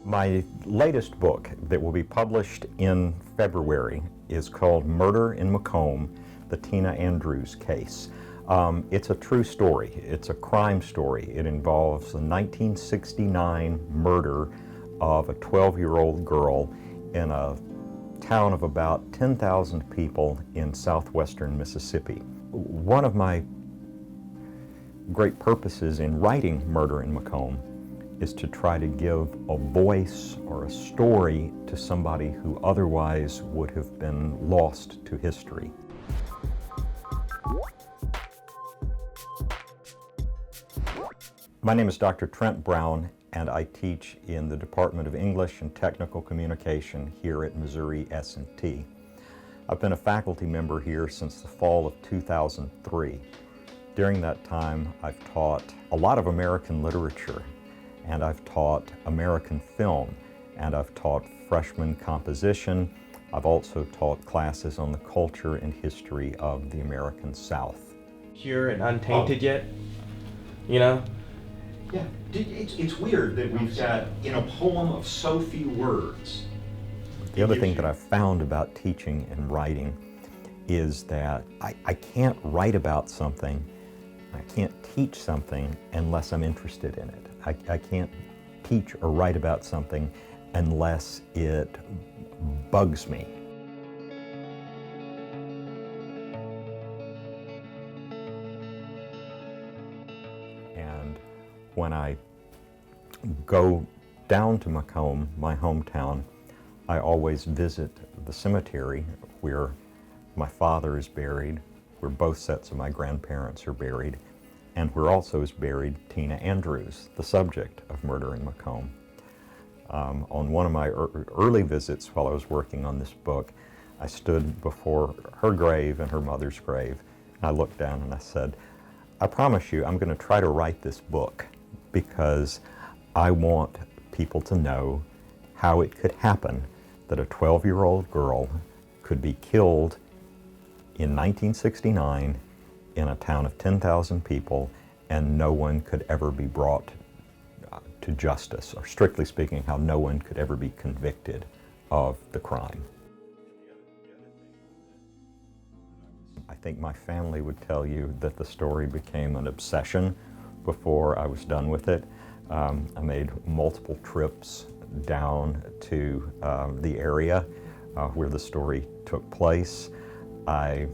My latest book that will be published in February is called Murder in McComb, the Tina Andrews case. It's a true story. It's a crime story. It involves the 1969 murder of a 12-year-old girl in a town of about 10,000 people in southwestern Mississippi. One of my great purposes in writing Murder in McComb is to try to give a voice or a story to somebody who otherwise would have been lost to history. My name is Dr. Trent Brown, and I teach in the Department of English and Technical Communication here at Missouri S&T. I've been a faculty member here since the fall of 2003. During that time, I've taught a lot of American literature, and I've taught American film, and I've taught freshman composition. I've also taught classes on the culture and history of the American South. Pure and untainted yet, you know? Yeah, it's weird that we've got, in a poem of so few words. The other thing that I've found about teaching and writing is that I can't write about something, I can't teach something unless I'm interested in it. I can't teach or write about something unless it bugs me. And when I go down to McComb, my hometown, I always visit the cemetery where my father is buried, where both sets of my grandparents are buried, and where also is buried Tina Andrews, the subject of Murder in McComb. On one of my early visits while I was working on this book, I stood before her grave and her mother's grave, and I looked down and I said, I promise you I'm going to try to write this book because I want people to know how it could happen that a 12-year-old girl could be killed in 1969 in a town of 10,000 people, and no one could ever be brought to justice, or strictly speaking, how no one could ever be convicted of the crime. I think my family would tell you that the story became an obsession before I was done with it. I made multiple trips down to the area where the story took place. I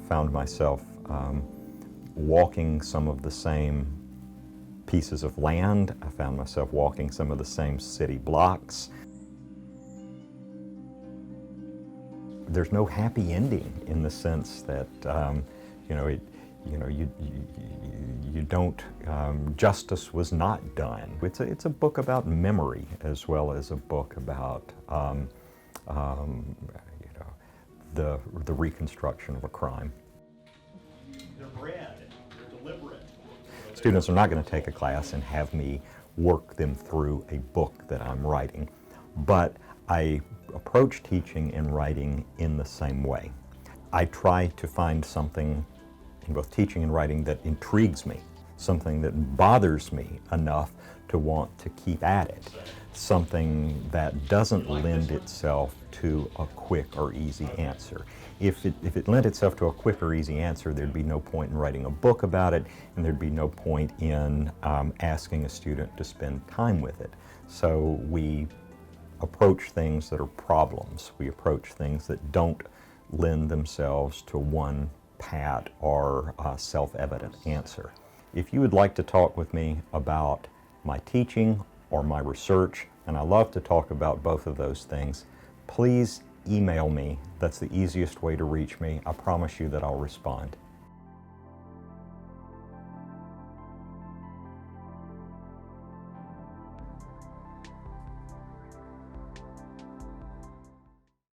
found myself walking some of the same pieces of land. I found myself walking some of the same city blocks. There's no happy ending in the sense that you don't. Justice was not done. It's a book about memory as well as a book about the reconstruction of a crime. They're bred, they're deliberate. Students are not going to take a class and have me work them through a book that I'm writing, but I approach teaching and writing in the same way. I try to find something in both teaching and writing that intrigues me, something that bothers me enough to want to keep at it, something that doesn't lend itself to a quick or easy answer. If it lent itself to a quick or easy answer, there'd be no point in writing a book about it, and there'd be no point in asking a student to spend time with it. So we approach things that are problems. We approach things that don't lend themselves to one pat or self-evident answer. If you would like to talk with me about my teaching or my research, and I love to talk about both of those things, please email me. That's the easiest way to reach me. I promise you that I'll respond.